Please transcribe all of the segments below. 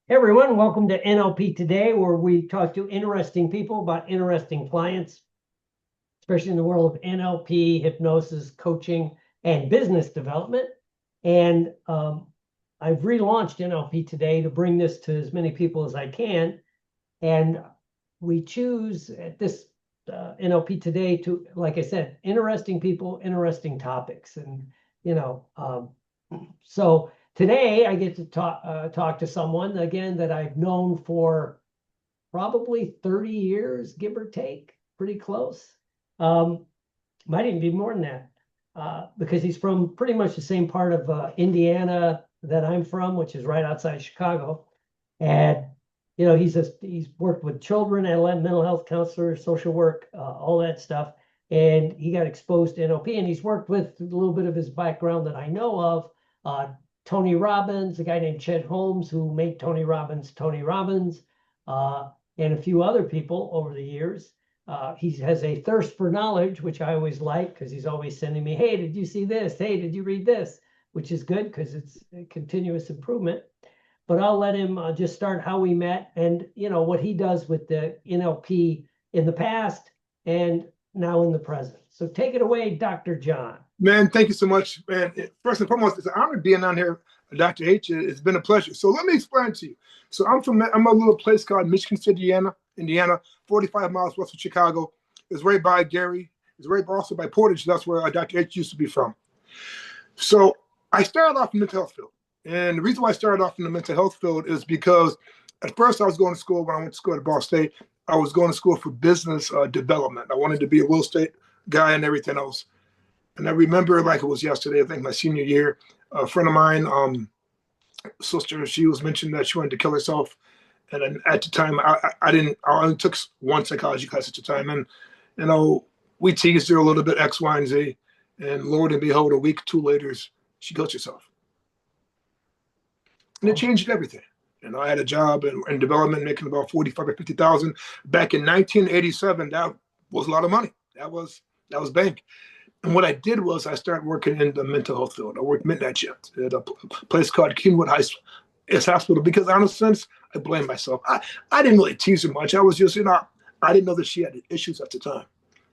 Hey everyone, welcome to NLP Today, where we talk to interesting people about interesting clients, especially in the world of NLP, hypnosis, coaching, and business development. And I've relaunched NLP Today to bring this to as many people as I can. And we choose at this NLP Today to, like I said, interesting people, interesting topics. And, so today I get to talk to someone again that I've known for probably 30 years, give or take, pretty close. Might even be more than that, because he's from pretty much the same part of Indiana that I'm from, which is right outside Chicago. And he's worked with children, mental health counselors, social work, all that stuff. And he got exposed to NLP, and he's worked with a little bit of his background that I know of. Tony Robbins, a guy named Chet Holmes, who made Tony Robbins, and a few other people over the years. He has a thirst for knowledge, which I always like because he's always sending me, hey, did you see this? Hey, did you read this? Which is good because it's a continuous improvement. But I'll let him just start how we met and, what he does with the NLP in the past and now in the present. So take it away, Dr. John. Man, thank you so much, man. First and foremost, it's an honor being on here, Dr. H. It's been a pleasure. So let me explain to you. So I'm a little place called Michigan City, Indiana, 45 miles west of Chicago. It's right by Gary. It's right also by Portage. That's where Dr. H used to be from. So I started off in the mental health field. And the reason why I started off in the mental health field is because at first I was going to school, when I went to school at Ball State, I was going to school for business development. I wanted to be a real estate guy and everything else. And I remember like it was yesterday, I think my senior year, a friend of mine, sister, she was mentioning that she wanted to kill herself. And then at the time, I only took one psychology class at the time. And, we teased her a little bit, X, Y, and Z. And Lord and behold, a week or two later, she killed herself. And it changed everything. I had a job in development making about 45 or 50,000. Back in 1987, that was a lot of money. That was bank. And what I did was I started working in the mental health field. I worked midnight shift at a place called Keenwood Hospital because, in a sense, I blame myself. I didn't really tease her much. I was just, I didn't know that she had issues at the time.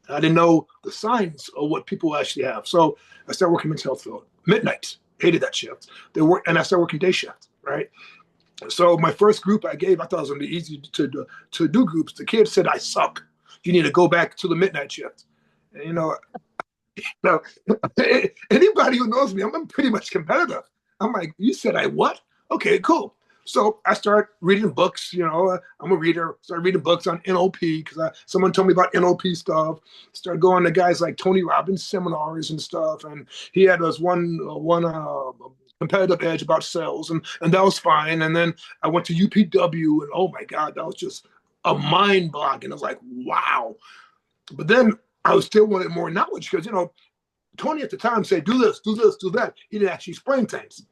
I didn't know the signs of what people actually have. So I started working mental health field. Midnights, hated that shift. And I started working day shift, right? So my first group I gave, I thought it was going to be easy to do groups. The kid said, I suck. You need to go back to the midnight shift. And, now, anybody who knows me, I'm pretty much competitive. I'm like, you said I what? Okay, cool. So I start reading books. I'm a reader. Start reading books on NLP because someone told me about NLP stuff. Start going to guys like Tony Robbins seminars and stuff. And he had this one competitive edge about sales, and that was fine. And then I went to UPW, and oh my God, that was just a mind blogging. I was like, wow. But then I was still wanted more knowledge because, Tony at the time said, do this, do this, do that. He didn't actually explain things.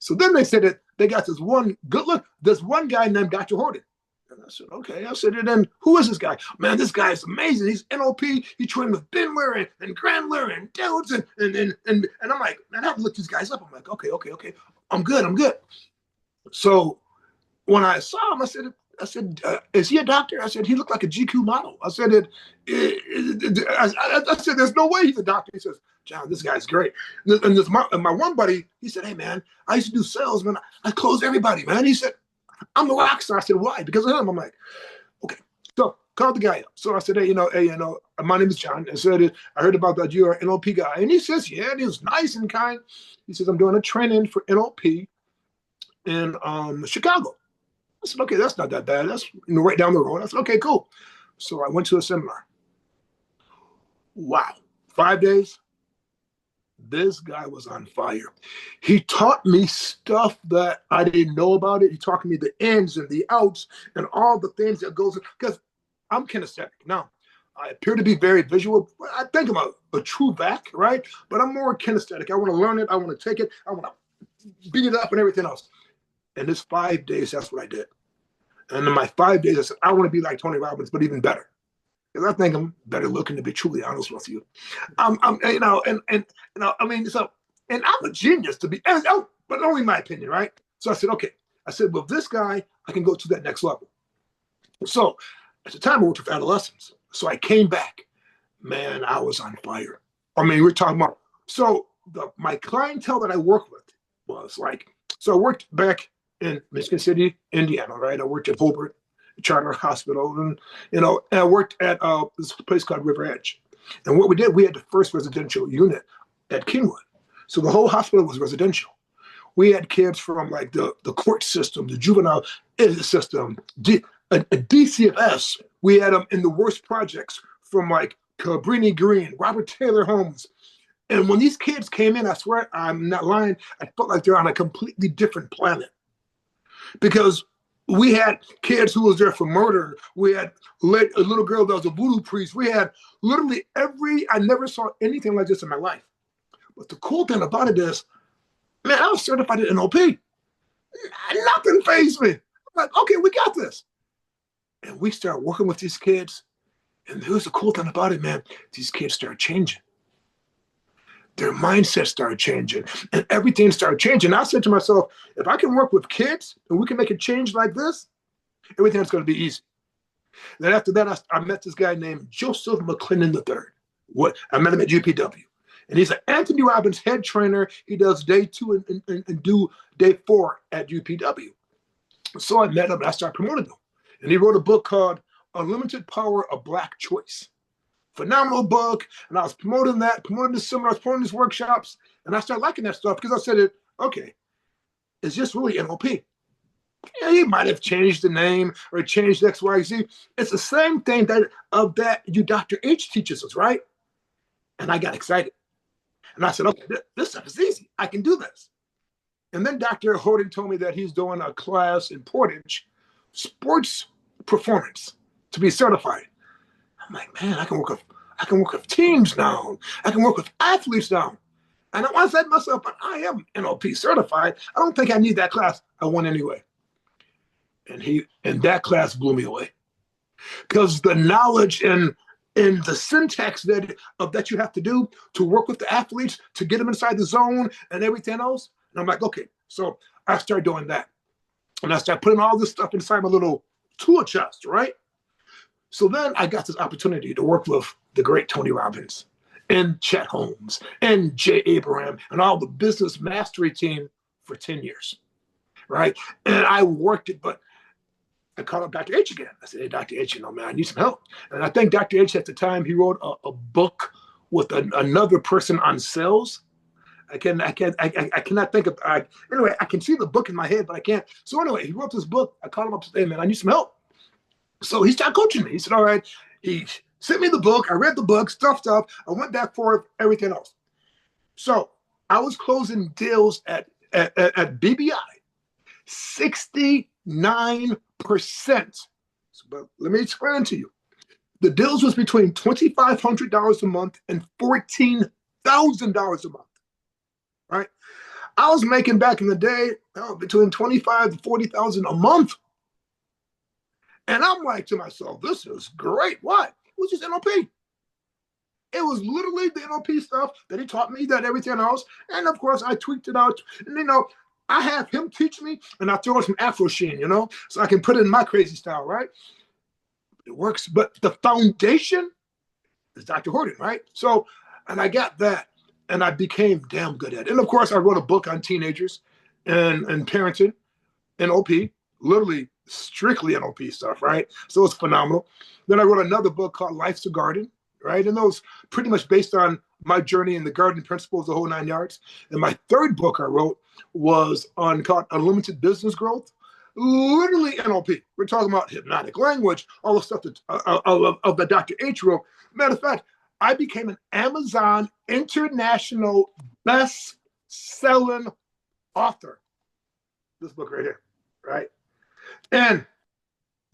So then they said that they got this one guy named Dr. Horton. And I said, okay. I said, and then who is this guy? Man, this guy is amazing. He's NLP. He trained with Bindler and Grandler and Dowds. And I'm like, man, I have to look these guys up. I'm like, okay. I'm good. So when I saw him, I said, is he a doctor? I said, he looked like a GQ model. I said, I said, there's no way he's a doctor. He says, John, this guy's great. And my one buddy, he said, hey, man, I used to do sales, man. I closed everybody, man. He said, I'm a rock star. I said, why? Because of him. I'm like, okay. So called the guy up. So I said, hey, my name is John. I said, I heard about that. You're an NLP guy. And he says, yeah, and he was nice and kind. He says, I'm doing a training for NLP in Chicago. I said, okay, that's not that bad. That's right down the road. I said, okay, cool. So I went to a seminar. Wow. 5 days. This guy was on fire. He taught me stuff that I didn't know about it. He taught me the ins and the outs and all the things that goes, because I'm kinesthetic. Now, I appear to be very visual. I think I'm a true vac, right? But I'm more kinesthetic. I want to learn it. I want to take it. I want to beat it up and everything else. And this 5 days, that's what I did. And in my 5 days, I said, I want to be like Tony Robbins, but even better. Because I think I'm better looking, to be truly honest with you. And I'm a genius to be, but only my opinion, right? So I said, okay, I said, with this guy, I can go to that next level. So at the time, I worked with adolescents. So I came back. Man, I was on fire. I mean, we're talking about, so my clientele that I work with was like, so I worked back in Michigan City, Indiana, right? I worked at Horton Charter Hospital, and and I worked at this place called River Edge. And what we did, we had the first residential unit at Kingwood. So the whole hospital was residential. We had kids from like the court system, the juvenile system, a DCFS. We had them in the worst projects from like Cabrini Green, Robert Taylor Homes. And when these kids came in, I swear, I'm not lying, I felt like they're on a completely different planet. Because we had kids who was there for murder. We had a little girl that was a voodoo priest. We had literally I never saw anything like this in my life. But the cool thing about it is, man, I was certified in NLP. Nothing fazed me. I'm like, okay, we got this. And we started working with these kids. And here's the cool thing about it, man. These kids started changing. Their mindset started changing. And everything started changing. I said to myself, if I can work with kids and we can make a change like this, everything's going to be easy. Then after that, I met this guy named Joseph McClendon III. I met him at UPW. And he's an Anthony Robbins head trainer. He does day 2 and do day 4 at UPW. So I met him and I started promoting him. And he wrote a book called Unlimited Power of Black Choice. Phenomenal book. And I was promoting that, promoting the seminar, I was promoting his workshops. And I started liking that stuff because I said, okay, it's just really NLP. Yeah, he might have changed the name or changed X, Y, Z. It's the same thing that you Dr. H teaches us, right? And I got excited. And I said, okay, this stuff is easy. I can do this. And then Dr. Horton told me that he's doing a class in Portage, sports performance, to be certified. I'm like, man, I can work with teams now. I can work with athletes now. And I said to myself, but I am NLP certified. I don't think I need that class. I went anyway. And that class blew me away. Because the knowledge and the syntax that you have to do to work with the athletes, to get them inside the zone and everything else. And I'm like, okay. So I started doing that. And I started putting all this stuff inside my little tool chest, right? So then I got this opportunity to work with the great Tony Robbins and Chet Holmes and Jay Abraham and all the business mastery team for 10 years, right? And I worked it, but I called up Dr. H again. I said, hey, Dr. H, man, I need some help. And I think Dr. H at the time, he wrote a book with another person on sales. I cannot think of, anyway, I can see the book in my head, but I can't. So anyway, he wrote this book. I called him up and said, hey, man, I need some help. So he started coaching me. He said, all right. He sent me the book. I read the book, stuff. I went back for everything else. So I was closing deals at BBI, 69%. But let me explain to you. The deals was between $2,500 a month and $14,000 a month, right? I was making back in the day between $25,000 to $40,000 a month. And I'm like to myself, this is great. Why? It was just NLP. It was literally the NLP stuff that he taught me, that everything else. And of course, I tweaked it out. And, I have him teach me, and I throw in some Afro sheen, so I can put it in my crazy style, right? It works. But the foundation is Dr. Horton, right? So, and I got that, and I became damn good at it. And of course, I wrote a book on teenagers and parenting, NLP, literally strictly NLP stuff, right? So it's phenomenal. Then I wrote another book called Life's a Garden, right? And those pretty much based on my journey in the garden principles, the whole 9 yards. And my third book I wrote was called Unlimited Business Growth, literally NLP. We're talking about hypnotic language, all the stuff that of the Dr. H wrote. Matter of fact, I became an Amazon international best-selling author. This book right here, right? And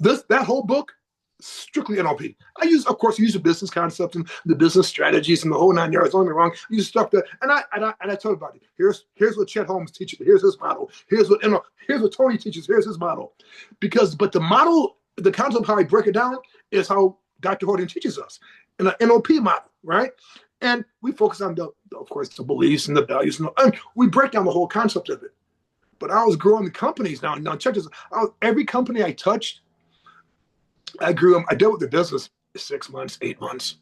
that whole book, strictly NLP. I use the business concepts and the business strategies and the whole 9 yards. Don't get me wrong. I use stuff that, and I tell everybody, here's what Chet Holmes teaches. Here's his model. Here's what Tony teaches. Here's his model. But the model, the concept of how I break it down is how Dr. Horton teaches us in an NLP model, right? And we focus on of course, the beliefs and the values, and we break down the whole concept of it. But I was growing the companies now. Now check this. Every company I touched, I grew them. I dealt with the business 6 months, 8 months.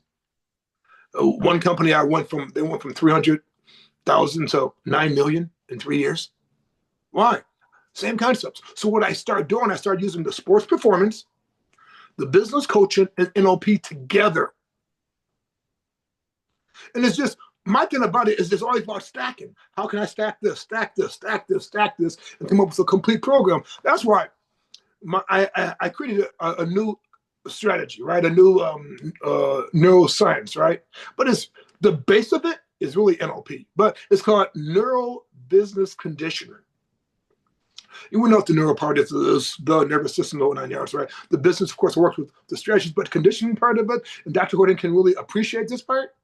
One company they went from 300,000 to 9 million in 3 years. Why? Same concepts. So what I started doing, I started using the sports performance, the business coaching, and NLP together. And it's just, my thing about it is it's always about stacking. How can I stack this, stack this, stack this, stack this, and come up with a complete program? That's why I created a new strategy, right? A new neuroscience, right? But the base of it is really NLP, but it's called neuro business conditioning. You would know what the neural part is the nervous system, the whole 9 yards, right? The business, of course, works with the strategies, but conditioning part of it, and Dr. Horton can really appreciate this part.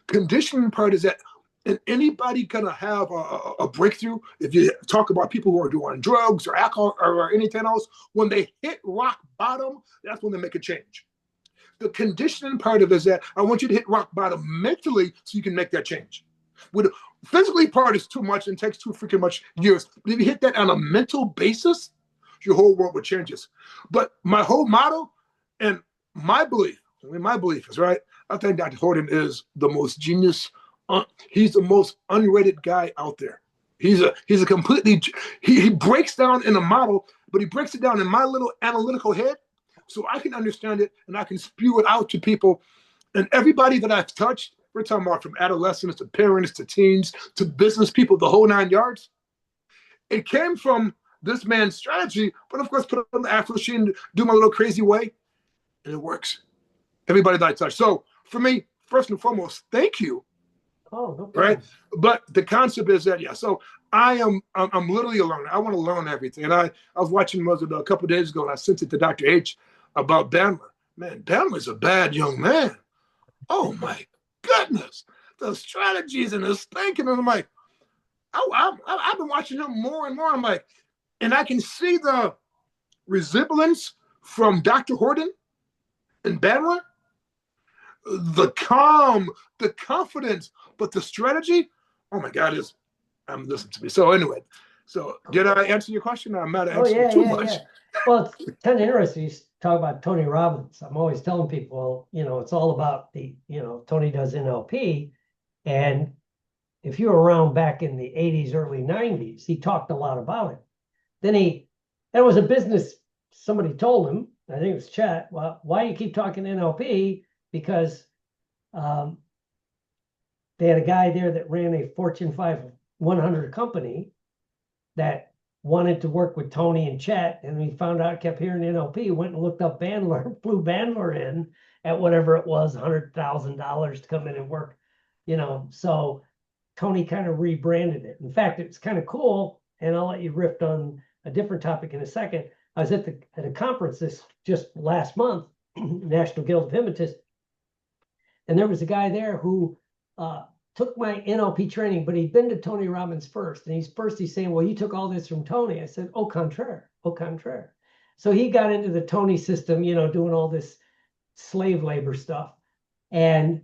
Conditioning part is that, and anybody gonna have a breakthrough if you talk about people who are doing drugs or alcohol or anything else. When they hit rock bottom, that's when they make a change. The conditioning part of it is that I want you to hit rock bottom mentally so you can make that change. With physically part is too much and takes too freaking much years. But if you hit that on a mental basis, your whole world will changes. But my whole motto and my belief is, right, I think Dr. Horton is the most genius. He's the most underrated guy out there. He's a completely, he breaks down in a model, but he breaks it down in my little analytical head so I can understand it and I can spew it out to people. And everybody that I've touched, we're talking about from adolescents to parents to teens to business people, the whole 9 yards. It came from this man's strategy, but of course, put it on the Afro machine, do my little crazy way, and it works. Everybody that I touch. So for me, first and foremost, thank you. Oh, no problem. Right. But the concept is that, yeah. So I'm literally a learner. I want to learn everything. And I was watching a couple of days ago, and I sent it to Dr. H about Bandler. Man, Bandler's a bad young man. Oh my goodness, the strategies and his thinking. And I'm like, I've been watching him more and more. I'm like, and I can see the resemblance from Dr. Horton and Bandler. The calm, the confidence, but the strategy, oh my God, listen to me. So anyway, so did I answer your question? I'm not answering too much. Yeah. Well, it's kind of interesting. You talk about Tony Robbins. I'm always telling people, it's all about Tony does NLP. And if you were around back in the 80s, early 90s, he talked a lot about it. Then that was a business, somebody told him, I think it was Chet, well, why you keep talking NLP? Because they had a guy there that ran a Fortune 500 company that wanted to work with Tony and Chet, and he found out, kept hearing NLP, went and looked up Bandler, flew Bandler in at whatever it was, $100,000 to come in and work, so Tony kind of rebranded it. In fact, it's kind of cool, and I'll let you riff on a different topic in a second. I was at a conference just last month, National Guild of Hypnotists, and there was a guy there who took my NLP training, but he'd been to Tony Robbins first. And he's saying, well, you took all this from Tony. I said, au contraire, au contraire. So he got into the Tony system, doing all this slave labor stuff, and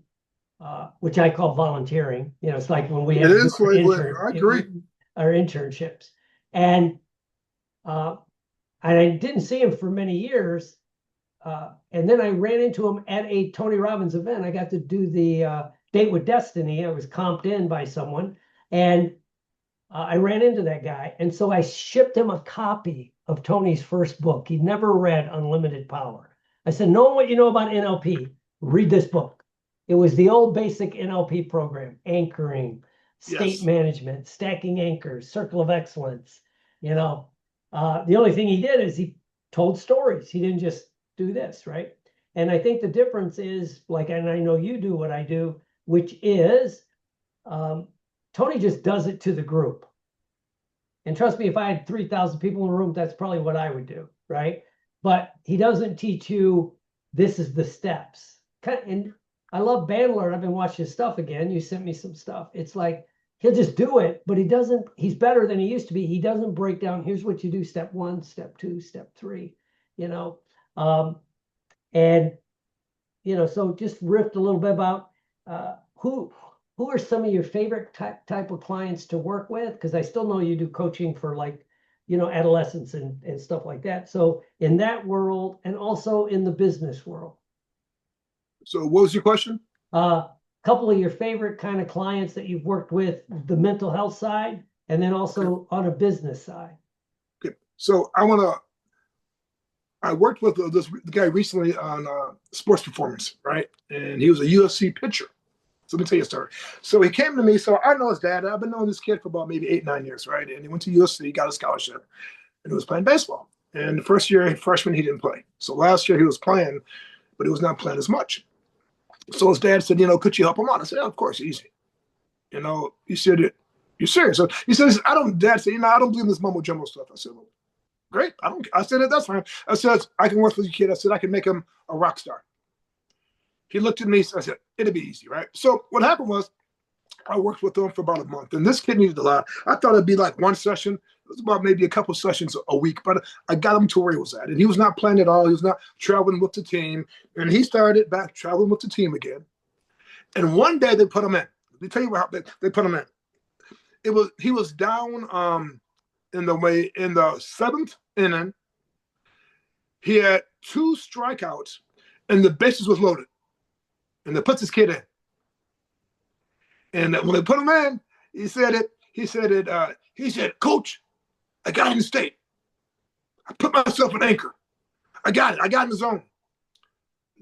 which I call volunteering. It's like when we have I agree. Our internships. And I didn't see him for many years. And then I ran into him at a Tony Robbins event. I got to do the Date with Destiny. I was comped in by someone, and I ran into that guy. And so I shipped him a copy of Tony's first book. He'd never read Unlimited Power. I said, knowing what you know about NLP, read this book. It was the old basic NLP program, anchoring, state management, stacking anchors, circle of excellence. The only thing he did is he told stories. He didn't just do this, right? And I think the difference is, and I know you do what I do, which is Tony just does it to the group. And trust me, if I had 3,000 people in a room, that's probably what I would do, right? But he doesn't teach you, this is the steps. And I love Bandler. I've been watching his stuff again. You sent me some stuff. It's like, he'll just do it, but he's better than he used to be. He doesn't break down, here's what you do, step 1, step 2, step 3, and so just riffed a little bit about who are some of your favorite type of clients to work with? Because I still know you do coaching for like, adolescents and stuff like that. So in that world and also in the business world, So what was your question? couple of your favorite kind of clients that you've worked with, the mental health side, and then also on a business side. Okay. So I worked with this guy recently on sports performance, right? And he was a UFC pitcher. So let me tell you a story. So he came to me. So I know his dad. I've been knowing this kid for about maybe 8, 9 years, right? And he went to UFC, got a scholarship, and he was playing baseball. And the first year, freshman, he didn't play. So last year he was playing, but he was not playing as much. So his dad said, could you help him out? I said, yeah, of course, easy. He said, you're serious? So he says, Dad said, I don't believe in this mumbo jumbo stuff. I said, well, great. I said, that's fine. I said, I can work with your kid. I said, I can make him a rock star. He looked at me. So I said, it'll be easy, right? So what happened was I worked with him for about a month, and this kid needed a lot. I thought it'd be like one session. It was about maybe a couple sessions a week, but I got him to where he was at, and he was not playing at all. He was not traveling with the team, and he started back traveling with the team again. And one day they put him in. Let me tell you how they put him in. He was down in the seventh inning. He had 2 strikeouts, and the bases was loaded. And they put this kid in. And when they put him in, he said, Coach, I got in the state. I put myself an anchor. I got it. I got in the zone.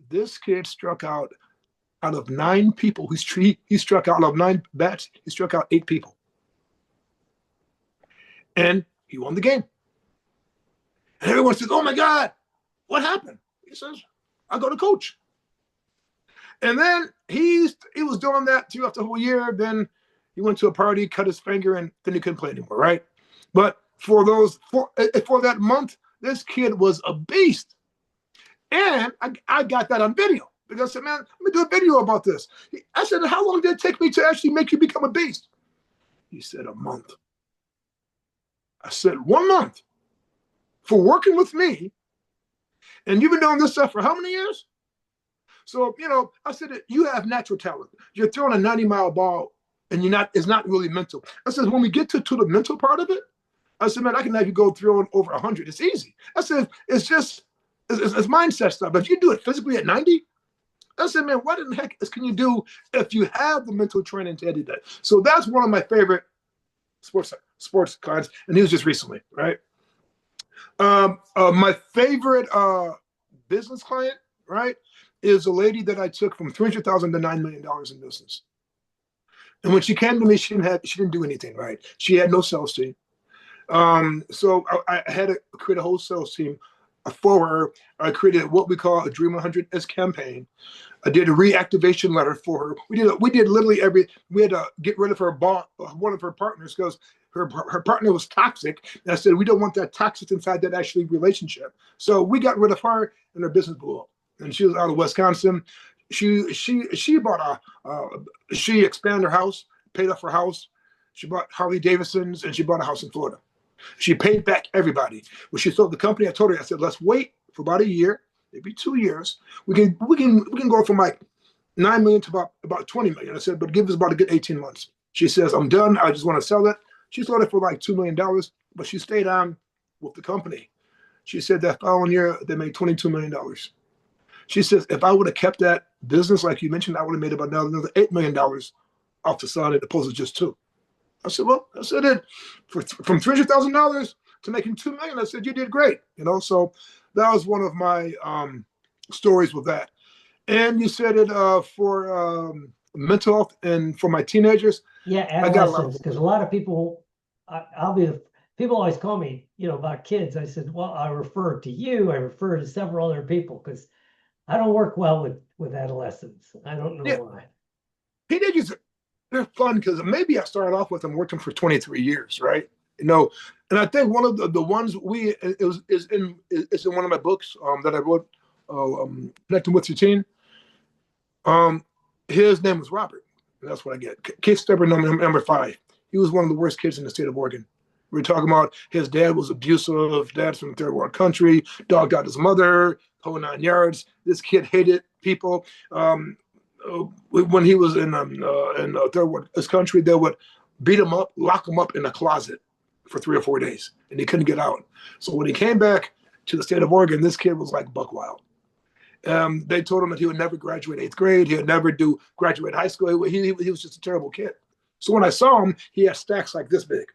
This kid struck out of 9 people. He struck out of 9 bats. He struck out 8 people. And he won the game. And everyone says, oh my God, what happened? He says, I go to coach. And then he was doing that throughout the whole year. Then he went to a party, cut his finger, and then he couldn't play anymore, right? But for that month, this kid was a beast. And I got that on video because I said, man, let me do a video about this. I said, how long did it take me to actually make you become a beast? He said, a month. I said, 1 month for working with me. And you've been doing this stuff for how many years? So, I said, you have natural talent. You're throwing a 90-mile ball and it's not really mental. I said, when we get to the mental part of it, I said, man, I can have you go throwing over 100. It's easy. I said, it's mindset stuff. But if you do it physically at 90, I said, man, what in the heck can you do if you have the mental training to do that? So that's one of my favorite sports clients. And he was just recently, right? My favorite business client, right, is a lady that I took from $300,000 to $9 million in business. And when she came to me, she didn't do anything, right? She had no sales team. So I had to create a whole sales team for her. I created what we call a Dream 100S campaign. I did a reactivation letter for her. We did literally we had to get rid of one of her partners because her partner was toxic. And I said, we don't want that toxic inside that actually relationship. So we got rid of her and her business blew up. And she was out of Wisconsin. She expanded her house, paid off her house. She bought Harley Davidsons and she bought a house in Florida. She paid back everybody. When she sold the company, I told her, I said, let's wait for about a year, maybe 2 years. We can go from like 9 million to about 20 million. I said, but give us about a good 18 months. She says, I'm done. I just want to sell it. She sold it for like $2 million, but she stayed on with the company. She said that following year, they made $22 million. She says, if I would have kept that business, like you mentioned, I would have made about another $8 million off the side as opposed to just 2. I said, well, I said it from $300,000 to making $2 million. I said, you did great. So that was one of my stories with that. And you said it for mental health and for my teenagers. Yeah, adolescents, because a lot of people, people always call me, about kids. I said, well, I refer to you. I refer to several other people because I don't work well with adolescents. I don't know why. Teenagers, they're fun because maybe I started off with them working for 23 years, right? And I think one of the ones is in one of my books that I wrote, Connecting with Your Teen. His name was Robert. And that's what I get. Kid stepper number 5. He was one of the worst kids in the state of Oregon. We were talking about his dad was abusive. Dad's from a third world country. Dogged out his mother. Whole 9 yards. This kid hated people. when he was in third world his country, they would beat him up, lock him up in a closet for 3 or 4 days, and he couldn't get out. So when he came back to the state of Oregon, this kid was like buck wild. They told him that he would never graduate 8th grade. He would never graduate high school. He was just a terrible kid. So when I saw him, he had stacks like this big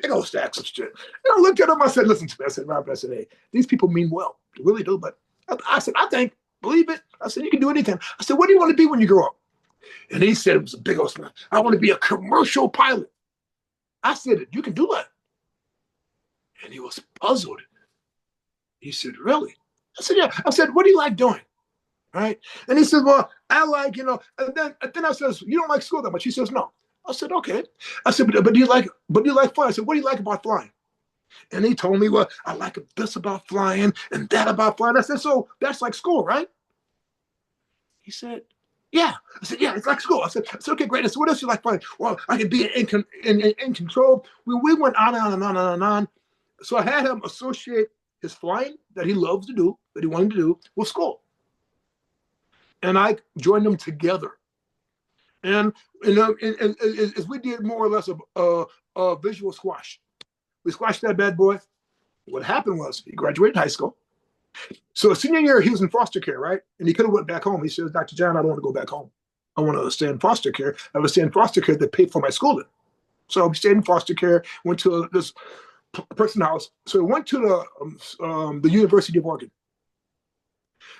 old stacks of shit. And I looked at him. I said, "Listen to me." I said, "Robert," I said, "Hey, these people mean well. They really do." But I said, "I think, believe it." I said, "You can do anything." I said, "What do you want to be when you grow up?" And he said, it was a big old smile, "I want to be a commercial pilot." I said, "You can do that." And he was puzzled. He said, "Really?" I said, "Yeah." I said, "What do you like doing?" Right? And he said, "Well, I like, and then I says, "You don't like school that much?" He says, "No." I said, "Okay." I said, but do you like flying?" I said, "What do you like about flying?" And he told me, "Well, I like this about flying and that about flying." I said, "So that's like school, right?" He said, "Yeah." I said, "Yeah, it's like school." I said, "Okay, great." I said, "What else you like flying?" "Well, I can be in control." We went on and on and on and on. So I had him associate his flying that he loves to do, that he wanted to do, with school. And I joined them together. And, as we did more or less a visual squash. We squashed that bad boy. What happened was he graduated high school. So senior year, he was in foster care, right? And he could have went back home. He says, "Dr. John, I don't want to go back home. I want to stay in foster care. I was staying in foster care that paid for my schooling." So he stayed in foster care, went to this person's house. So he went to the University of Oregon.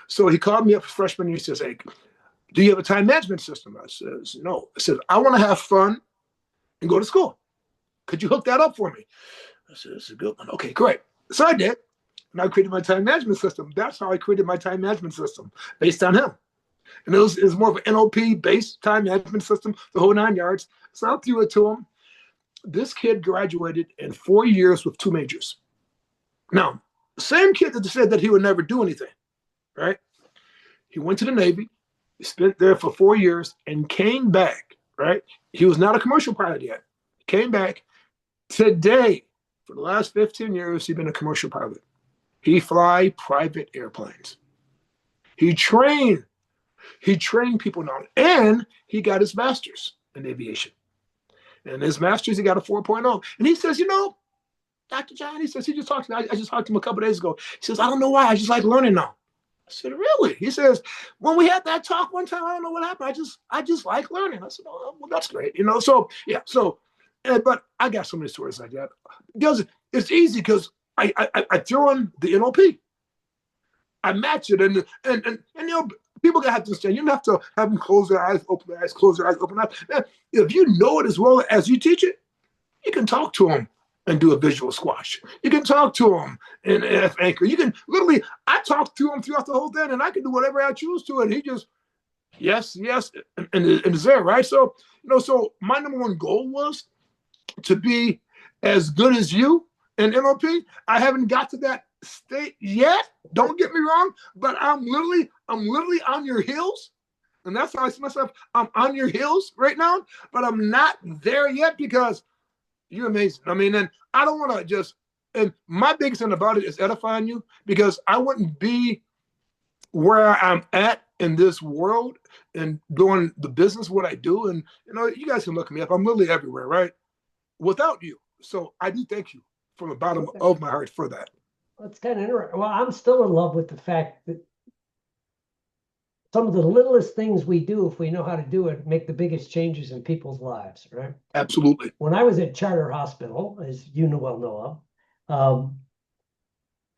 So he called me up freshman year. He says, "Hey, do you have a time management system?" I says, "No." I said, "I want to have fun and go to school. Could you hook that up for me?" I said, "This is a good one." "Okay, great." So I did. And I created my time management system. That's how I created my time management system, based on him. And it was more of an NLP based time management system, the whole 9 yards. So I threw it to him. This kid graduated in 4 years with 2 majors. Now, the same kid that said that he would never do anything, right? He went to the Navy, he spent there for 4 years, and came back, right? He was not a commercial pilot yet. He came back today. For the last 15 years, he's been a commercial pilot. He fly private airplanes. He trained people now, and he got his master's in aviation. And his master's, he got a 4.0. And he says, "Dr. John," he says, he just talked to me. I just talked to him a couple of days ago. He says, "I don't know why. I just like learning now." I said, "Really?" He says, "When we had that talk one time, I don't know what happened. I just like learning." I said, "Oh, well, that's great." So yeah. So, but I got so many stories like that. Because it's easy because I throw in the NLP. I match it, and people gotta have to understand. You don't have to have them close their eyes, open their eyes, close their eyes, open up. If you know it as well as you teach it, you can talk to them and do a visual squash. You can talk to them in F anchor. You can literally. I talk to him throughout the whole thing, and I can do whatever I choose to, and he just yes, yes, and it's there, right? So so my number one goal was to be as good as you in NLP. I haven't got to that state yet. Don't get me wrong, but I'm literally on your heels. And that's how I see myself. I'm on your heels right now, but I'm not there yet because you're amazing. I mean, and I don't want to just, and my biggest thing about it is edifying you, because I wouldn't be where I'm at in this world and doing the business, what I do. And, you guys can look me up. I'm literally everywhere, right? Without you. So I do thank you from the bottom of my heart for that. That's kind of interesting. Well, I'm still in love with the fact that some of the littlest things we do, if we know how to do it, make the biggest changes in people's lives, right? Absolutely. When I was at Charter Hospital, as you well know of,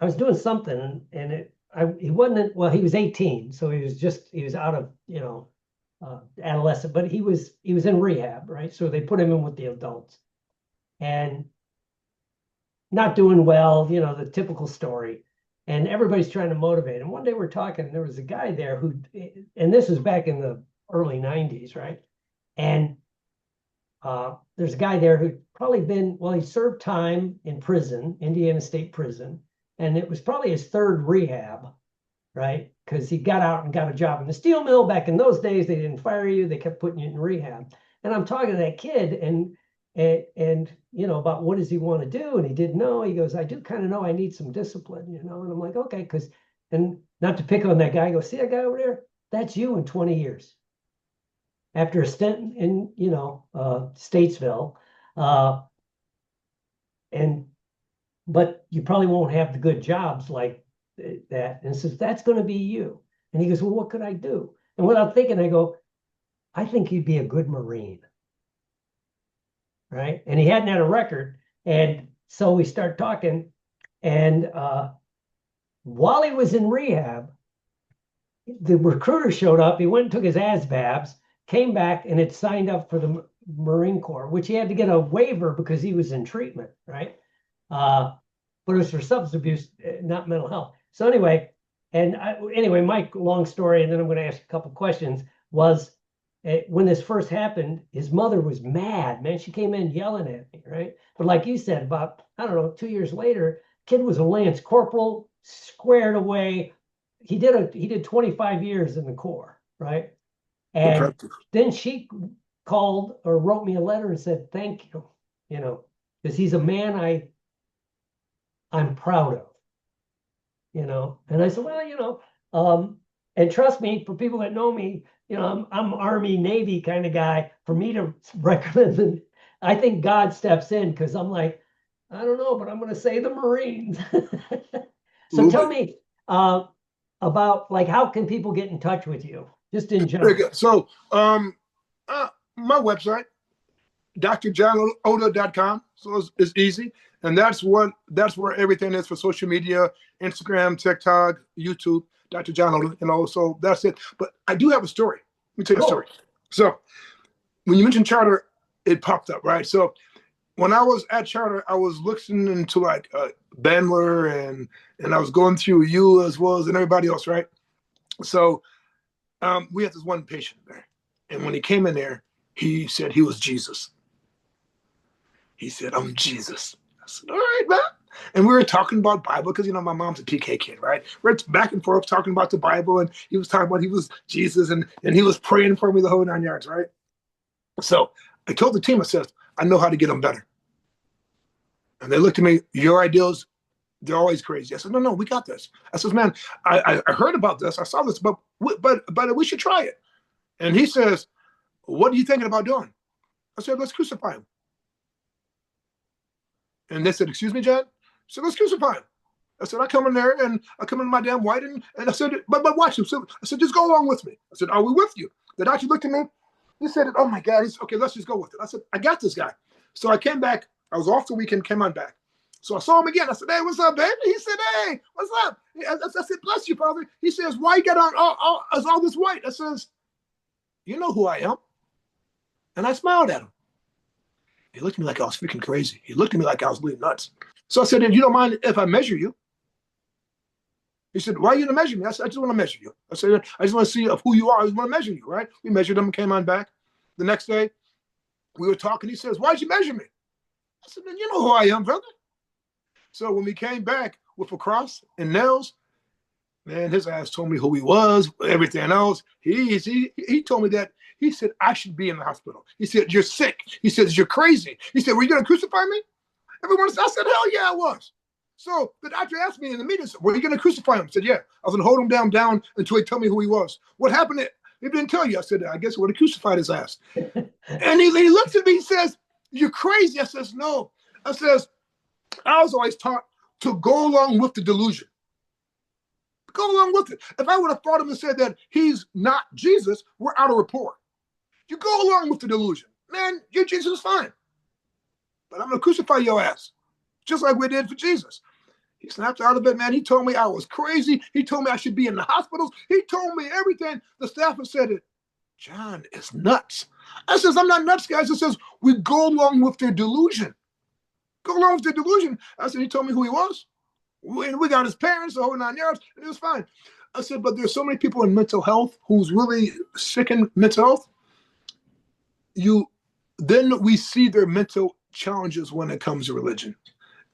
I was doing something, and he wasn't, well, he was 18, so he was out of, adolescent, but he was in rehab, right? So they put him in with the adults and not doing well, the typical story. And everybody's trying to motivate him. One day we're talking, and there was a guy there and this was back in the early 90s, right? And there's a guy there who'd probably he served time in prison, Indiana State Prison, and it was probably his third rehab, right? Because he got out and got a job in the steel mill. Back in those days, they didn't fire you; they kept putting you in rehab. And I'm talking to that kid, and about what does he want to do, and he didn't know. He goes, "I do kind of know I need some discipline, And I'm like, okay, and not to pick on that guy. I go, "See that guy over there? That's you in 20 years." after a stint in, Statesville. But you probably won't have the good jobs like that. And says, that's going to be you. And he goes, well, what could I do? And without thinking, I go, I think you'd be a good Marine. Right. And he hadn't had a record. And so we start talking. And while he was in rehab, the recruiter showed up. He went and took his ASVABs, came back, and had signed up for the Marine Corps, which he had to get a waiver because he was in treatment, right? But it was for substance abuse, not mental health. So anyway, Mike, long story, and then I'm going to ask a couple questions, was when this first happened, his mother was mad, man. She came in yelling at me, right? But like you said, about, I don't know, 2 years later, kid was a Lance Corporal, squared away. He did 25 years in the Corps, right? And then she called or wrote me a letter and said, thank you, because he's a man I'm proud of, And I said, well, and trust me, for people that know me, I'm Army, Navy kind of guy. For me to recommend, I think God steps in because I'm like, I don't know, but I'm going to say the Marines. So tell me about, like, how can people get in touch with you, just in general? Very good. So my website, drjohnoda.com. So it's easy. And that's where everything is for social media, Instagram, TikTok, YouTube, Dr. John Oda, so that's it. But I do have a story. Let me tell you a story. So when you mentioned charter, it popped up, right? So when I was at charter, I was listening to like Bandler and I was going through you as well as everybody else, right? So we had this one patient there. And when he came in there, he said he was Jesus. He said, I'm Jesus. I said, all right, man. And we were talking about Bible because, my mom's a PK kid, right? We're back and forth talking about the Bible, and he was talking about he was Jesus, and he was praying for me the whole 9 yards, right? So I told the team, I said, I know how to get them better. And they looked at me, your ideas, they're always crazy. I said, no, we got this. I said, man, I heard about this. I saw this, but we should try it. And he says, what are you thinking about doing? I said, let's crucify him. And they said, excuse me, John? I said, let's crucify him. I said, I come in there and I come in my damn white and I said, but watch him. So I said, just go along with me. I said, are we with you? The doctor looked at me. He said, oh my God. He said, okay, let's just go with it. I said, I got this guy. So I came back. I was off the weekend, came on back. So I saw him again. I said, hey, what's up, baby? He said, hey, what's up? I said, bless you, Father. He says, why you got on all this white? I says, you know who I am. And I smiled at him. He looked at me like I was freaking crazy. He looked at me like I was bleeding nuts. So I said, if you don't mind if I measure you. He said, why are you going to measure me? I said, I just want to measure you. I said, I just want to see of who you are. I just want to measure you, right? We measured him and came on back. The next day, we were talking. He says, why'd you measure me? I said, man, you know who I am, brother. So when we came back with a cross and nails, man, his ass told me who he was, everything else. He told me that. He said, I should be in the hospital. He said, you're sick. He says, you're crazy. He said, were you going to crucify me? Everyone said, I said, hell yeah, I was. So the doctor asked me in the meeting, were you going to crucify him? I said, yeah. I was going to hold him down until he told me who he was. What happened? He didn't tell you. I said, I guess I would have crucified his ass. And he looks at me, he says, you're crazy. I says, no. I says, I was always taught to go along with the delusion. Go along with it. If I would have fought him and said that he's not Jesus, we're out of rapport. You go along with the delusion. Man, your Jesus is fine. But I'm going to crucify your ass, just like we did for Jesus. He snapped out of it, man. He told me I was crazy. He told me I should be in the hospitals. He told me everything. The staff had said it. John is nuts. I says, I'm not nuts, guys. It says, we go along with their delusion. Go along with their delusion. I said, he told me who he was. We got his parents, the whole 9 yards, and it was fine. I said, but there's so many people in mental health who's really sick in mental health. Then we see their mental challenges when it comes to religion.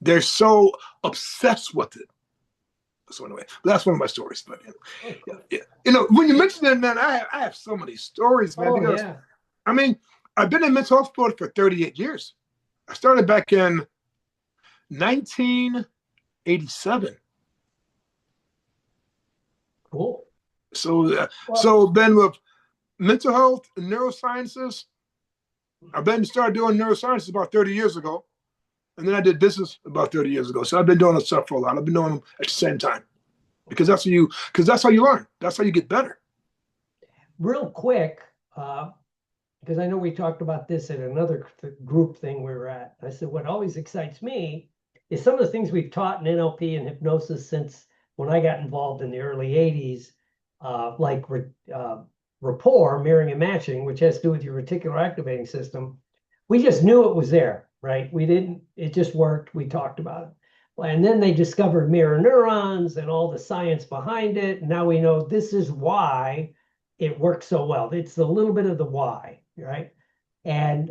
They're so obsessed with it. So anyway, that's one of my stories. But when you mention it, man, I have so many stories, man. Because I mean, I've been in mental health for 38 years. I started back in 1987. Cool. So then with mental health and neurosciences. I've been started doing neurosciences about 30 years ago. And then I did business about 30 years ago. So I've been doing this stuff for a lot. I've been doing them at the same time. Because that's how you learn. That's how you get better. Real quick, because I know we talked about this at another group thing we were at. I said, what always excites me is some of the things we've taught in NLP and hypnosis since when I got involved in the early 80s, like rapport, mirroring and matching, which has to do with your reticular activating system. We just knew it was there, right? It just worked. We talked about it. And then they discovered mirror neurons and all the science behind it. And now we know this is why it works so well. It's a little bit of the why, right? And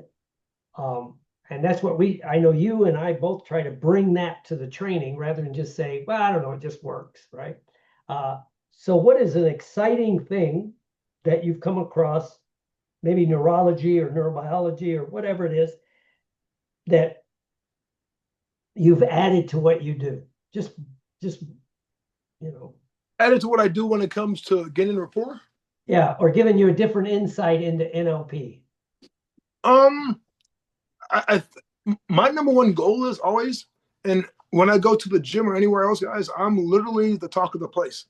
that's what I know you and I both try to bring that to the training rather than just say, well, I don't know, it just works, right? So what is an exciting thing that you've come across, maybe neurology or neurobiology or whatever it is, that you've added to what you do? Just added to what I do when it comes to getting rapport. Yeah, or giving you a different insight into NLP. My number one goal is always, and when I go to the gym or anywhere else, guys, I'm literally the talk of the place.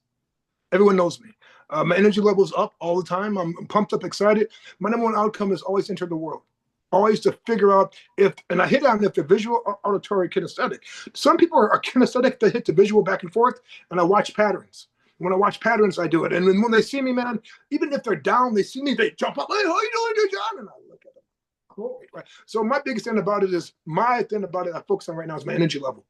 Everyone knows me. My energy level is up all the time. I'm pumped up, excited. My number one outcome is always enter the world. Always to figure out and I hit on if they're visual, auditory, kinesthetic. Some people are kinesthetic, they hit the visual back and forth, and I watch patterns. When I watch patterns, I do it. And when they see me, man, even if they're down, they see me, they jump up, hey, how you doing, John? And I look at them. Cool. Right. So my biggest thing about it I focus on right now is my energy level.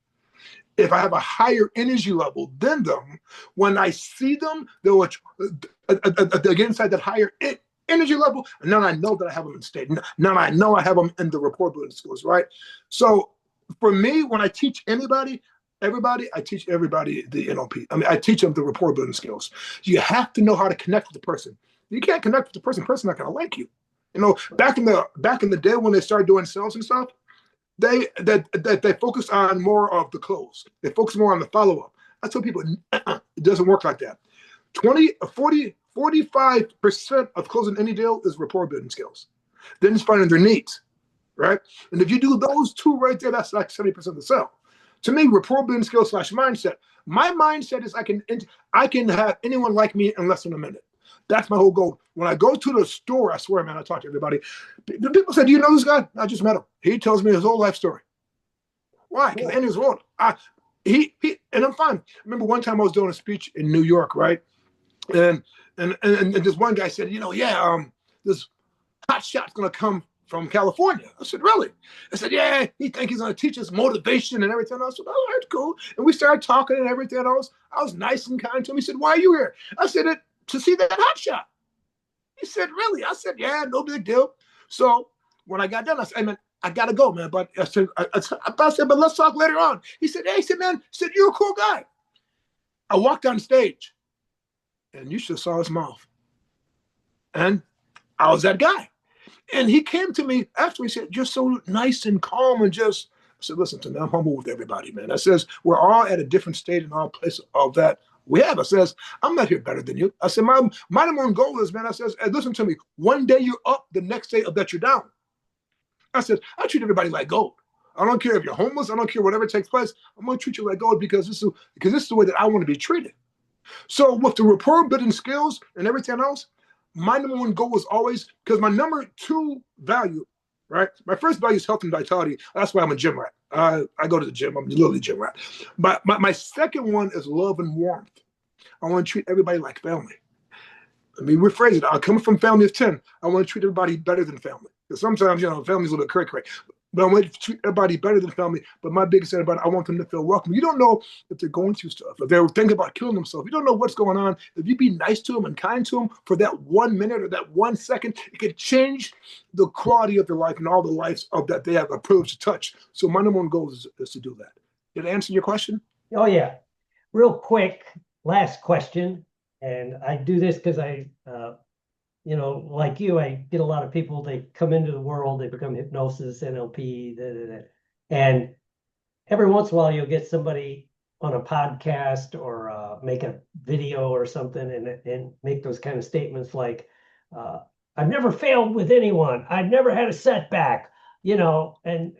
If I have a higher energy level than them, when I see them, they'll get inside that higher energy level, and now I know that I have them in state. Now I know I have them in the rapport building skills, right? So for me, when I teach everybody, I teach everybody the NLP. I mean, I teach them the rapport building skills. You have to know how to connect with the person. You can't connect with the person's not going to like you. Back in the day when they started doing sales and stuff, they focus on more of the close. They focus more on the follow-up. I tell people, it doesn't work like that. 45% of closing any deal is rapport building skills. Then it's finding their needs, right? And if you do those two right there, that's like 70% of the sale. To me, rapport building skills / mindset. My mindset is I can have anyone like me in less than a minute. That's my whole goal. When I go to the store, I swear, man, I talk to everybody. The people say, do you know this guy? I just met him. He tells me his whole life story. Why? Because in his world, and I'm fine. I remember one time I was doing a speech in New York, right? And this one guy said, this hot shot's going to come from California. I said, really? I said, yeah, he thinks he's going to teach us motivation and everything else. I said, oh, that's cool. And we started talking and everything else. I was nice and kind to him. He said, why are you here? I said, to see that hot shot. He said, really? I said, yeah, no big deal. So when I got done, I said, hey, man, I got to go, man. But I said, but let's talk later on. He said, man, you're a cool guy. I walked on stage, and you should have saw his mouth. And I was that guy. And he came to me after. He said, you're so nice and calm and just, I said, listen to me, I'm humble with everybody, man. I says, we're all at a different state in our place of that we have. I says, I'm not here better than you. I said, my number one goal is, man, I says, hey, listen to me, one day you're up, the next day I bet you're down. I said, I treat everybody like gold. I don't care if you're homeless. I don't care whatever takes place. I'm going to treat you like gold because this is the way that I want to be treated. So with the rapport building skills and everything else, my number one goal was always, because my number two value, right? My first value is health and vitality. That's why I'm a gym rat. I go to the gym. I'm literally a gym rat. But my second one is love and warmth. I want to treat everybody like family. Let me rephrase it. I'm coming from family of 10. I want to treat everybody better than family. Because sometimes, family's a little bit cray. But I want to treat everybody better than family. But my biggest thing about it, I want them to feel welcome. You don't know if they're going through stuff, if they're thinking about killing themselves. You don't know what's going on. If you be nice to them and kind to them for that 1 minute or that 1 second, it could change the quality of their life and all the lives of that they have a privilege to touch. So my number one goal is to do that. Did I answer your question? Oh, yeah. Real quick, last question. And I do this because like you, I get a lot of people, they come into the world, they become hypnosis, NLP, and every once in a while you'll get somebody on a podcast or make a video or something and make those kind of statements like, I've never failed with anyone. I've never had a setback, and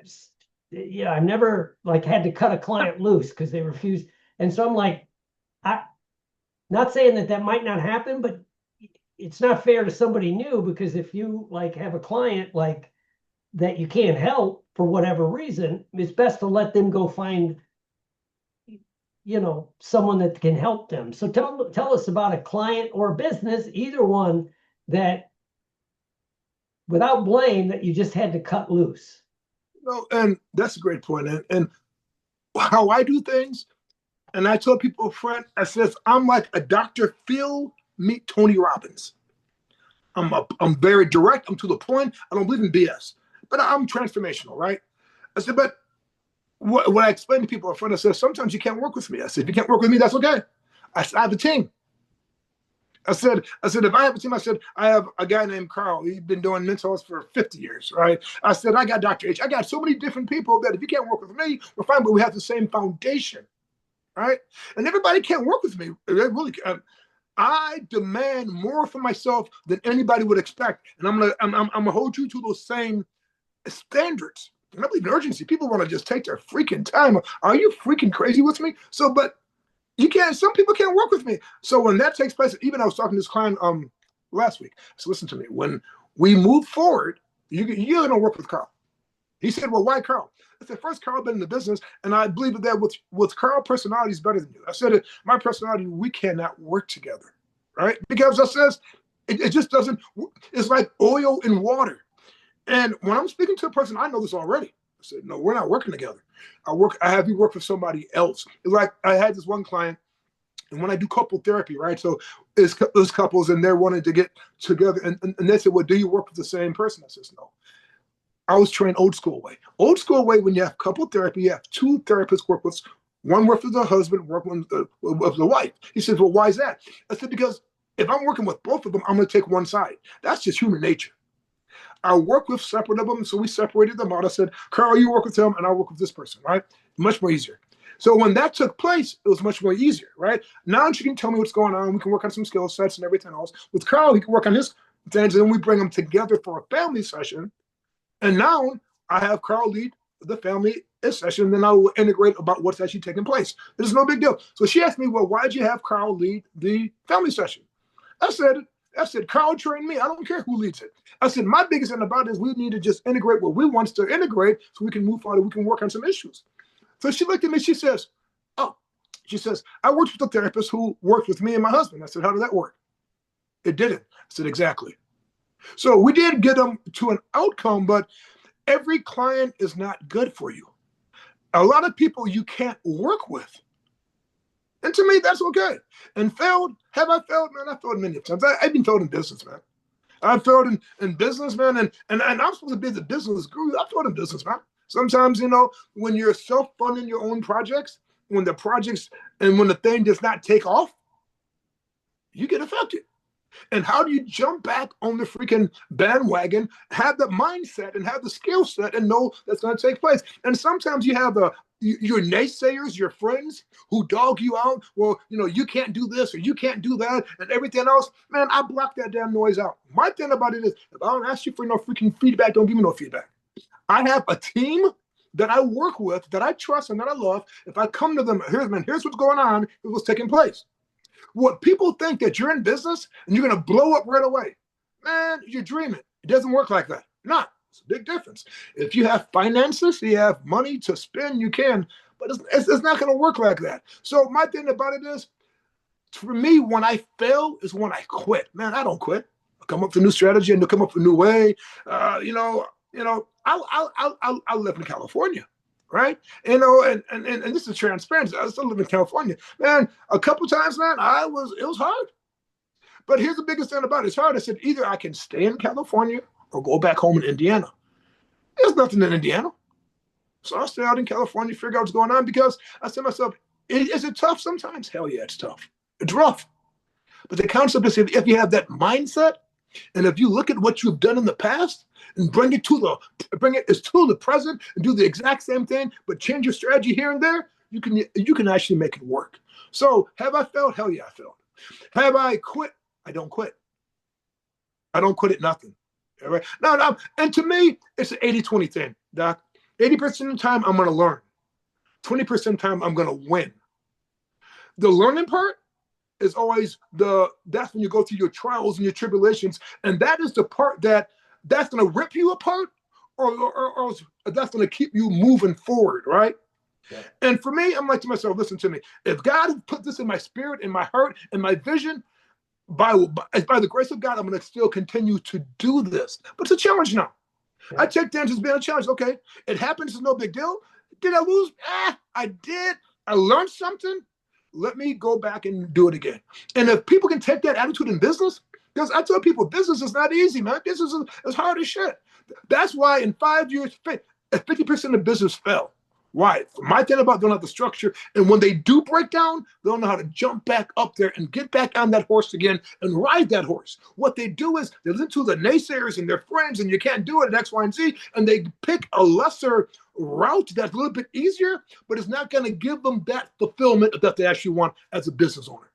yeah, I've never like had to cut a client loose because they refused. And so I'm like, I not saying that that might not happen, but it's not fair to somebody new because if you like have a client like that you can't help for whatever reason, it's best to let them go find, someone that can help them. So tell us about a client or a business, either one, that without blame that you just had to cut loose. No, and that's a great point. And how I do things, and I tell people, friend, I says, I'm like a Dr. Phil meet Tony Robbins. I'm very direct. I'm to the point. I don't believe in BS, but I'm transformational, right? I said, but what I explain to people in front, I said, sometimes you can't work with me. I said, if you can't work with me, that's okay. I said, I have a team. I said, if I have a team, I said, I have a guy named Carl. He's been doing mental health for 50 years, right? I said, I got Dr. H. I got so many different people that if you can't work with me, we're fine, but we have the same foundation, right? And everybody can't work with me. They really can. I demand more for myself than anybody would expect. And I'm gonna hold you to those same standards. And I believe in urgency. People want to just take their freaking time. Are you freaking crazy with me? So, but you can't, some people can't work with me. So when that takes place, even I was talking to this client last week. So listen to me. When we move forward, you're gonna work with Carl. He said, well, why Carl? I said, first, Carl been in the business, and I believe that with Carl, personality is better than you. I said, my personality, we cannot work together, right? Because I says, it just doesn't, it's like oil and water. And when I'm speaking to a person, I know this already. I said, no, we're not working together. I have you work for somebody else. It's like I had this one client, and when I do couple therapy, right? So it's those couples, and they're wanting to get together, and they said, well, do you work with the same person? I says, no. I was trained old school way. Old school way, when you have couple therapy, you have two therapists work with, one work with the husband, work with the wife. He says, well, why is that? I said, because if I'm working with both of them, I'm going to take one side. That's just human nature. I work with separate of them, so we separated them out. I said, Carl, you work with him, and I work with this person, right? Much more easier. So when that took place, it was much more easier, right? Now she can tell me what's going on. We can work on some skill sets and everything else. With Carl, he can work on his things, and then we bring them together for a family session. And now I have Carl lead the family session, and then I will integrate about what's actually taking place. It's no big deal. So she asked me, well, why did you have Carl lead the family session? I said, Carl trained me. I don't care who leads it. I said, my biggest thing about it is we need to just integrate what we want to integrate so we can move forward. We can work on some issues. So she looked at me. She says, I worked with a therapist who worked with me and my husband. I said, how did that work? It didn't. I said, exactly. So we did get them to an outcome, but every client is not good for you. A lot of people you can't work with. And to me, that's okay. And failed, have I failed? Man, I failed many times. I've been failed in business, man. I've failed in business, man. And I'm supposed to be the business guru. I've failed in business, man. Sometimes, when you're self-funding your own projects, when the projects and when the thing does not take off, you get affected. And how do you jump back on the freaking bandwagon, have the mindset and have the skill set and know that's going to take place? And sometimes you have your naysayers, your friends who dog you out. Well, you can't do this or you can't do that and everything else. Man, I block that damn noise out. My thing about it is, if I don't ask you for no freaking feedback, don't give me no feedback. I have a team that I work with, that I trust and that I love. If I come to them, here's what's going on, here's what's taking place. What people think that you're in business and you're going to blow up right away, man, you're dreaming. It doesn't work like that. Not. It's a big difference. If you have finances, you have money to spend, you can, but it's not going to work like that. So my thing about it is, for me, when I fail is when I quit. Man, I don't quit. I come up with a new strategy and come up with a new way. I live in California. Right? And this is transparency. I still live in California. Man, a couple times, man, it was hard. But here's the biggest thing about it. It's hard. I said, either I can stay in California or go back home in Indiana. There's nothing in Indiana. So I'll stay out in California, figure out what's going on, because I said to myself, is it tough sometimes? Hell yeah, it's tough. It's rough. But the concept is, if you have that mindset, and if you look at what you've done in the past and bring it to the present and do the exact same thing, but change your strategy here and there, you can actually make it work. So have I failed? Hell yeah, I failed. Have I quit? I don't quit. I don't quit at nothing. All right. No. And to me, it's an 80-20 thing, Doc. 80% of the time, I'm going to learn. 20% of the time, I'm going to win. The learning part is always that's when you go through your trials and your tribulations. And that is the part that's going to rip you apart or that's going to keep you moving forward, right? Yeah. And for me, I'm like to myself, listen to me. If God has put this in my spirit, in my heart, in my vision, by the grace of God, I'm going to still continue to do this. But it's a challenge now. Yeah. I take that as being a challenge. Okay, it happens. It's no big deal. Did I lose? I did. I learned something. Let me go back and do it again. And if people can take that attitude in business, because I tell people, business is not easy, man. Business is hard as shit. That's why in 5 years, 50% of business fell. Why? My thing about they don't have the structure, and when they do break down, they don't know how to jump back up there and get back on that horse again and ride that horse. What they do is they listen to the naysayers and their friends, and you can't do it at X, Y, and Z, and they pick a lesser route that's a little bit easier, but it's not going to give them that fulfillment that they actually want as a business owner.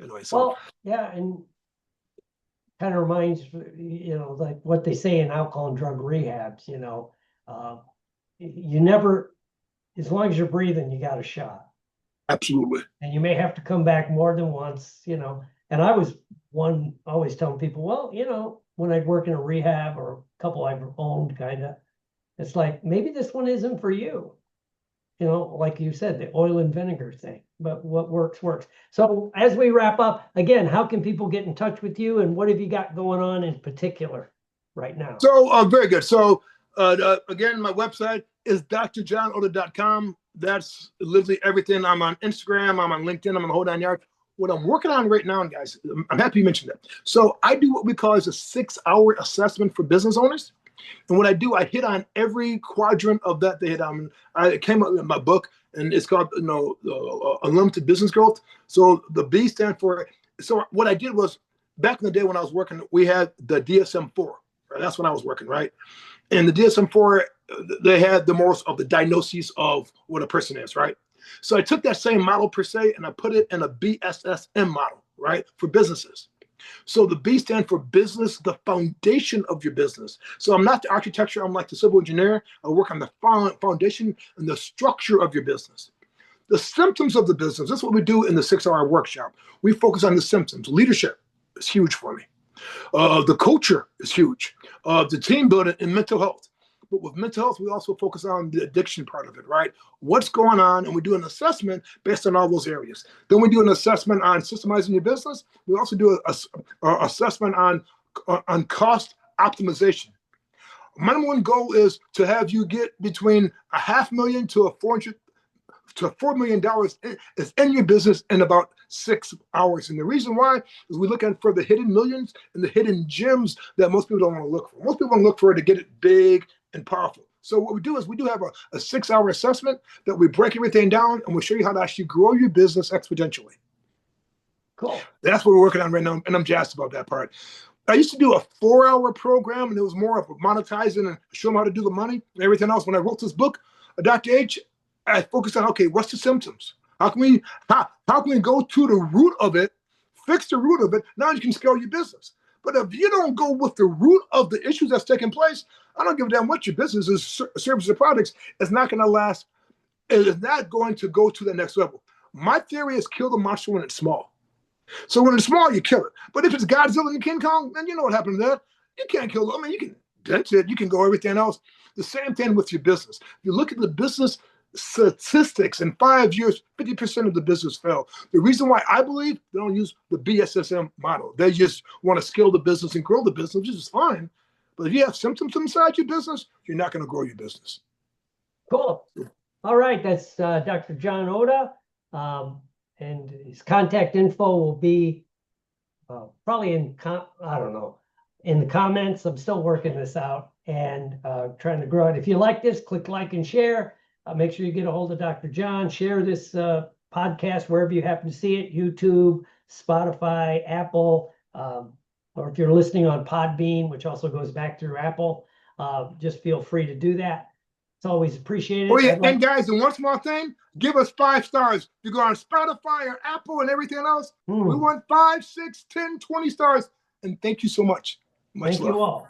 Anyway, so. Well, yeah, and kind of reminds, like what they say in alcohol and drug rehabs, you never, as long as you're breathing, you got a shot. Absolutely. And you may have to come back more than once, and I was always telling people, well, when I'd work in a rehab or a couple I've owned, kind of, it's like, maybe this one isn't for you. Like you said, the oil and vinegar thing, but what works. So as we wrap up, again, how can people get in touch with you, and what have you got going on in particular right now? So very good. So again, my website is drjohnoda.com. That's literally everything. I'm on Instagram. I'm on LinkedIn. I'm on the whole 9 yards. What I'm working on right now, guys, I'm happy you mentioned that. So I do what we call as a 6-hour assessment for business owners. And what I do, I hit on every quadrant of that they hit on. It came up in my book, and it's called Unlimited Business Growth. So the B stand for, so what I did was, back in the day when I was working, we had the DSM-4. Right? That's when I was working, right? And the DSM-4, they had the most of the diagnoses of what a person is, right? So I took that same model per se, and I put it in a BSSM model, right, for businesses. So the B stand for business, the foundation of your business. So I'm not the architecture, I'm like the civil engineer. I work on the foundation and the structure of your business. The symptoms of the business, that's what we do in the 6-hour workshop. We focus on the symptoms. Leadership is huge for me. The culture is huge. The team building and mental health. But with mental health, we also focus on the addiction part of it, right? What's going on? And we do an assessment based on all those areas. Then we do an assessment on systemizing your business. We also do a assessment on cost optimization. My number one goal is to have you get between $500,000 to $4 million is in your business in about 6 hours. And the reason why is we look at for the hidden millions and the hidden gems that most people don't want to look for. Most people want to look for it to get it big and powerful. So what we do is we do have a 6-hour assessment that we break everything down, and we'll show you how to actually grow your business exponentially. Cool. That's what we're working on right now, and I'm jazzed about that part. I used to do a 4-hour program, and it was more of monetizing and show them how to do the money and everything else. When I wrote this book, Dr. H, I focused on, okay, what's the symptoms? How can we go to the root of it, fix the root of it? Now you can scale your business. But if you don't go with the root of the issues that's taking place, I don't give a damn what your business is, services or products, it's not going to last. It is not going to go to the next level. My theory is kill the monster when it's small. So when it's small, you kill it. But if it's Godzilla and King Kong, then you know what happened there. You can't kill it. I mean, you can dent it. You can go everything else. The same thing with your business. If you look at the business statistics, in 5 years, 50% of the business fell. The reason why I believe they don't use the BSSM model. They just want to scale the business and grow the business, which is fine. But if you have symptoms inside your business, you're not going to grow your business. Cool. All right. That's Dr. John Oda. And his contact info will be probably in the comments. I'm still working this out and trying to grow it. If you like this, click like and share. Make sure you get a hold of Dr. John. Share this podcast wherever you happen to see it, YouTube, Spotify, Apple, or if you're listening on Podbean, which also goes back through Apple, just feel free to do that. It's always appreciated. Oh, yeah. And guys, and one small thing, give us 5 stars. You go on Spotify or Apple and everything else. We want 5, 6, 10, 20 stars. And thank you so much. Much Thank love. you all.